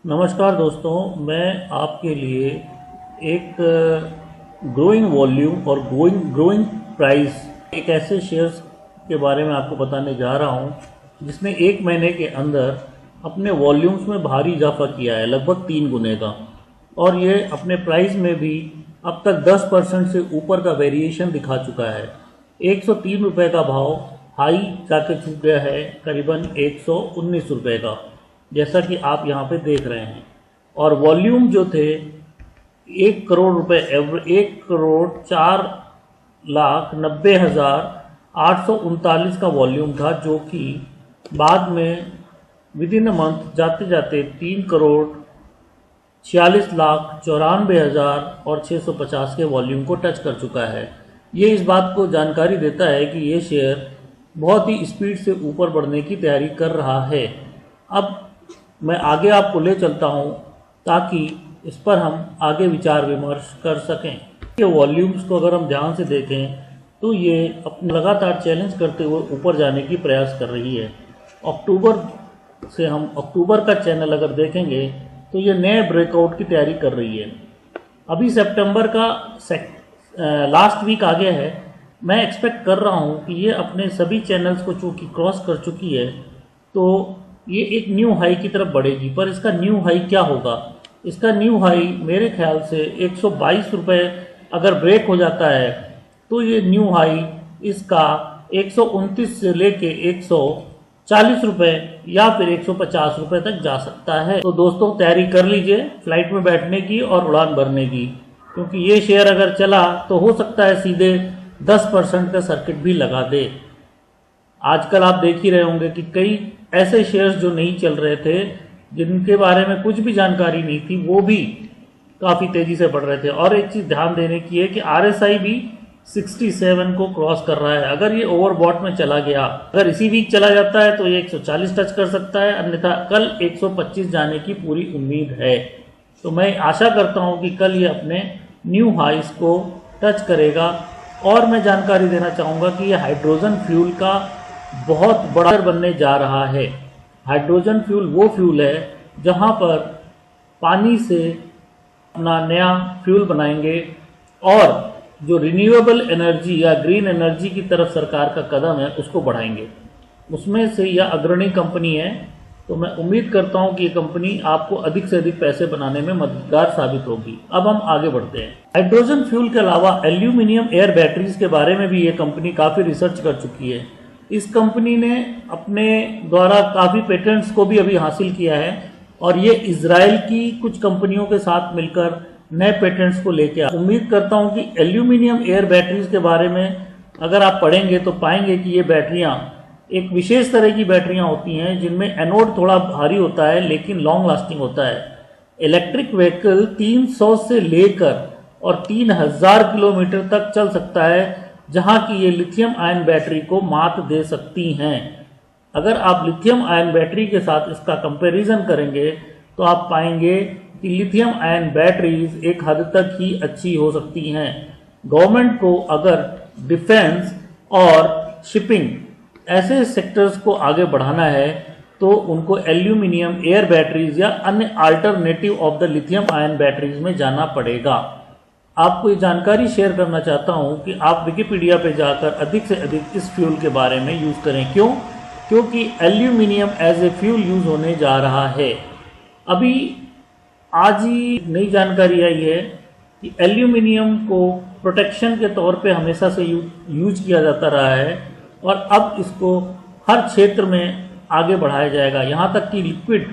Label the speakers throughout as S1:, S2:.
S1: नमस्कार दोस्तों, मैं आपके लिए एक ग्रोइंग वॉल्यूम और ग्रोइंग प्राइस एक ऐसे शेयर्स के बारे में आपको बताने जा रहा हूं जिसने एक महीने के अंदर अपने वॉल्यूम्स में भारी इजाफा किया है, लगभग 3 गुने का। और ये अपने प्राइस में भी अब तक 10% से ऊपर का वेरिएशन दिखा चुका है। 103 रुपये का भाव हाई जाके छू गया है करीबन 119 रुपये का, जैसा कि आप यहाँ पे देख रहे हैं। और वॉल्यूम जो थे 1 करोड़ रुपए 1,04,90,839 का वॉल्यूम था, जो कि बाद में विद इन अ मंथ जाते जाते 3,46,94,650 के वॉल्यूम को टच कर चुका है। ये इस बात को जानकारी देता है कि ये शेयर बहुत ही स्पीड से ऊपर बढ़ने की तैयारी कर रहा है। अब मैं आगे आपको ले चलता हूं ताकि इस पर हम आगे विचार विमर्श कर सकें। ये वॉल्यूम्स को अगर हम ध्यान से देखें तो ये अपने लगातार चैलेंज करते हुए ऊपर जाने की प्रयास कर रही है। अक्टूबर का चैनल अगर देखेंगे तो ये नए ब्रेकआउट की तैयारी कर रही है। अभी सितंबर का लास्ट वीक आ गया है। मैं एक्सपेक्ट कर रहा हूँ कि ये अपने सभी चैनल्स को चूँकि क्रॉस कर चुकी है तो ये एक न्यू हाई की तरफ बढ़ेगी। पर इसका न्यू हाई क्या होगा? इसका न्यू हाई मेरे ख्याल से 122 रुपये अगर ब्रेक हो जाता है तो ये न्यू हाई इसका 129 से लेके 140 रुपये या फिर 150 रुपये तक जा सकता है। तो दोस्तों, तैयारी कर लीजिए फ्लाइट में बैठने की और उड़ान भरने की, क्योंकि ये शेयर अगर चला तो हो सकता है सीधे 10% का सर्किट भी लगा दे। आजकल आप देख ही रहे होंगे कि कई ऐसे शेयर्स जो नहीं चल रहे थे, जिनके बारे में कुछ भी जानकारी नहीं थी, वो भी काफ़ी तेज़ी से बढ़ रहे थे। और एक चीज़ ध्यान देने की है कि RSI भी 67 को क्रॉस कर रहा है। अगर ये ओवरबॉट में चला गया, अगर इसी वीक चला जाता है तो ये 140 टच कर सकता है, अन्यथा कल 125 जाने की पूरी उम्मीद है। तो मैं आशा करता हूँ कि कल ये अपने न्यू हाइस को टच करेगा। और मैं जानकारी देना चाहूँगा कि ये हाइड्रोजन फ्यूल का बहुत बड़ा बनने जा रहा है। हाइड्रोजन फ्यूल वो फ्यूल है जहां पर पानी से अपना नया फ्यूल बनाएंगे और जो रिन्यूएबल एनर्जी या ग्रीन एनर्जी की तरफ सरकार का कदम है उसको बढ़ाएंगे। उसमें से यह अग्रणी कंपनी है। तो मैं उम्मीद करता हूं कि ये कंपनी आपको अधिक से अधिक पैसे बनाने में मददगार साबित होगी। अब हम आगे बढ़ते हैं। हाइड्रोजन फ्यूल के अलावा एल्यूमिनियम एयर बैटरीज के बारे में भी ये कंपनी काफ़ी रिसर्च कर चुकी है। इस कंपनी ने अपने द्वारा काफ़ी पेटेंट्स को भी अभी हासिल किया है और ये इजराइल की कुछ कंपनियों के साथ मिलकर नए पेटेंट्स को लेके उम्मीद करता हूं कि एल्यूमिनियम एयर बैटरीज के बारे में अगर आप पढ़ेंगे तो पाएंगे कि ये बैटरियां एक विशेष तरह की बैटरियां होती हैं जिनमें एनोड थोड़ा भारी होता है लेकिन लॉन्ग लास्टिंग होता है। इलेक्ट्रिक व्हीकल 300 से लेकर और 3000 किलोमीटर तक चल सकता है, जहां की ये लिथियम आयन बैटरी को मात दे सकती हैं। अगर आप लिथियम आयन बैटरी के साथ इसका कंपैरिजन करेंगे तो आप पाएंगे कि लिथियम आयन बैटरीज एक हद तक ही अच्छी हो सकती हैं। गवर्नमेंट को अगर डिफेंस और शिपिंग ऐसे सेक्टर्स को आगे बढ़ाना है तो उनको एल्यूमिनियम एयर बैटरीज या अन्य alternative of the lithium ion batteries में जाना पड़ेगा। आपको ये जानकारी शेयर करना चाहता हूँ कि आप विकिपीडिया पे जाकर अधिक से अधिक इस फ्यूल के बारे में यूज़ करें। क्यों? क्योंकि aluminium as a fuel use होने जा रहा है। अभी आज ही नई जानकारी आई है कि एल्यूमिनियम को प्रोटेक्शन के तौर पे हमेशा से यूज किया जाता रहा है और अब इसको हर क्षेत्र में आगे बढ़ाया जाएगा। यहाँ तक कि लिक्विड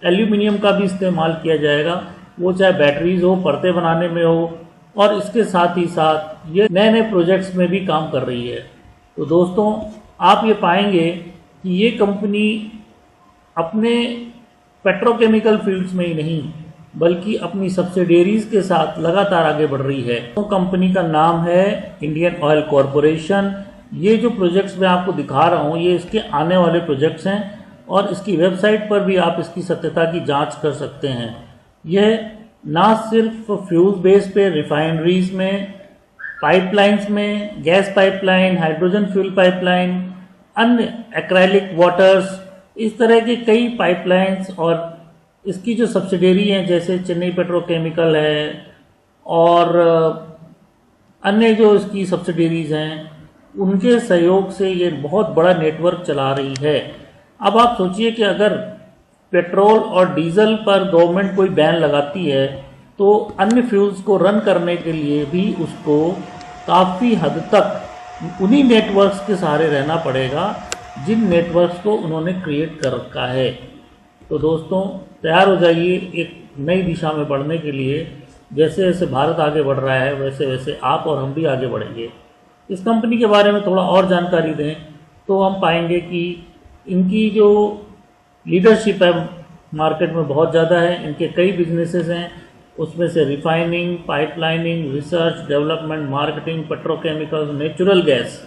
S1: एल्यूमिनियम का भी इस्तेमाल किया जाएगा, वो चाहे बैटरीज हो, परतें बनाने में हो, और इसके साथ ही साथ ये नए नए प्रोजेक्ट्स में भी काम कर रही है। तो दोस्तों, आप ये पाएंगे कि ये कंपनी अपने पेट्रोकेमिकल फील्ड्स में ही नहीं बल्कि अपनी सब्सिडियरीज के साथ लगातार आगे बढ़ रही है। तो कंपनी का नाम है इंडियन ऑयल कॉरपोरेशन। ये जो प्रोजेक्ट्स मैं आपको दिखा रहा हूँ ये इसके आने वाले प्रोजेक्ट्स हैं और इसकी वेबसाइट पर भी आप इसकी सत्यता की जाँच कर सकते हैं। यह ना सिर्फ फ्यूल बेस पे रिफाइनरीज में, पाइपलाइंस में, gas pipeline, hydrogen fuel pipeline, अन्य एक्रेलिक वाटर्स, इस तरह के कई पाइपलाइंस और इसकी जो सब्सिडरी हैं जैसे चेन्नई पेट्रोकेमिकल है और अन्य जो इसकी सब्सिडरीज हैं, उनके सहयोग से ये बहुत बड़ा नेटवर्क चला रही है। अब आप सोचिए कि अगर पेट्रोल और डीजल पर गवर्नमेंट कोई बैन लगाती है तो अन्य फ्यूल्स को रन करने के लिए भी उसको काफ़ी हद तक उन्हीं नेटवर्क्स के सहारे रहना पड़ेगा जिन नेटवर्क्स को उन्होंने क्रिएट कर रखा है। तो दोस्तों तैयार हो जाइए एक नई दिशा में बढ़ने के लिए। जैसे जैसे भारत आगे बढ़ रहा है वैसे वैसे आप और हम भी आगे बढ़ेंगे। इस कंपनी के बारे में थोड़ा और जानकारी दें तो हम पाएंगे कि इनकी जो लीडरशिप है मार्केट में बहुत ज़्यादा है। इनके कई बिजनेसेस हैं, उसमें से refining, pipelining, research development, marketing, petrochemical, natural gas,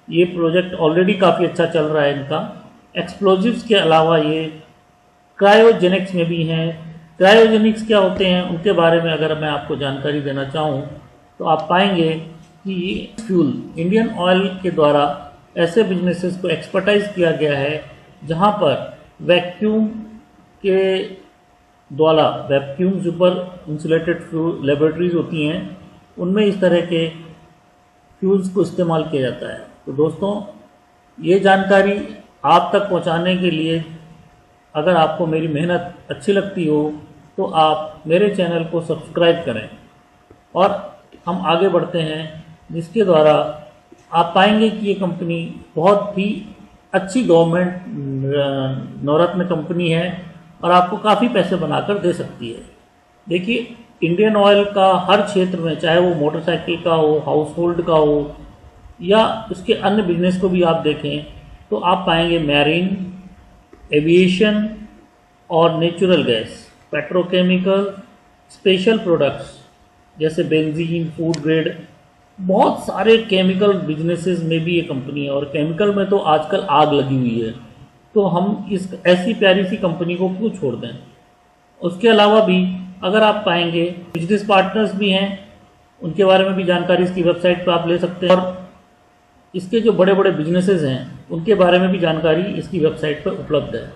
S1: ये प्रोजेक्ट ऑलरेडी काफ़ी अच्छा चल रहा है इनका। एक्सप्लोजिव्स के अलावा ये क्रायोजेनिक्स में भी हैं। क्रायोजेनिक्स क्या होते हैं उनके बारे में अगर मैं आपको जानकारी देना चाहूँ तो आप पाएंगे कि ये फ्यूल इंडियन ऑयल के द्वारा ऐसे बिजनेसेस को एक्सपर्टाइज किया गया है जहाँ पर वैक्यूम के द्वारा vacuum super insulated fuel laboratories होती हैं, उनमें इस तरह के फ्यूल्स को इस्तेमाल किया जाता है। तो दोस्तों ये जानकारी आप तक पहुंचाने के लिए अगर आपको मेरी मेहनत अच्छी लगती हो तो आप मेरे चैनल को सब्सक्राइब करें और हम आगे बढ़ते हैं, जिसके द्वारा आप पाएंगे कि ये कंपनी बहुत ही अच्छी गवर्नमेंट नवरत्न कंपनी है और आपको काफ़ी पैसे बनाकर दे सकती है। देखिए इंडियन ऑयल का हर क्षेत्र में, चाहे वो मोटरसाइकिल का हो, हाउस होल्ड का हो या उसके अन्य बिजनेस को भी आप देखें तो आप पाएंगे मैरीन, एविएशन और natural gas, petrochemical, special products जैसे बेंजीन, फूड ग्रेड, बहुत सारे केमिकल बिजनेसेस में भी ये कंपनी है। और केमिकल में तो आजकल आग लगी हुई है, तो हम इस ऐसी प्यारी सी कंपनी को क्यों छोड़ दें। उसके अलावा भी अगर आप पाएंगे बिजनेस पार्टनर्स भी हैं, उनके बारे में भी जानकारी इसकी वेबसाइट पर आप ले सकते हैं और इसके जो बड़े बड़े बिजनेसेस हैं उनके बारे में भी जानकारी इसकी वेबसाइट पर उपलब्ध है।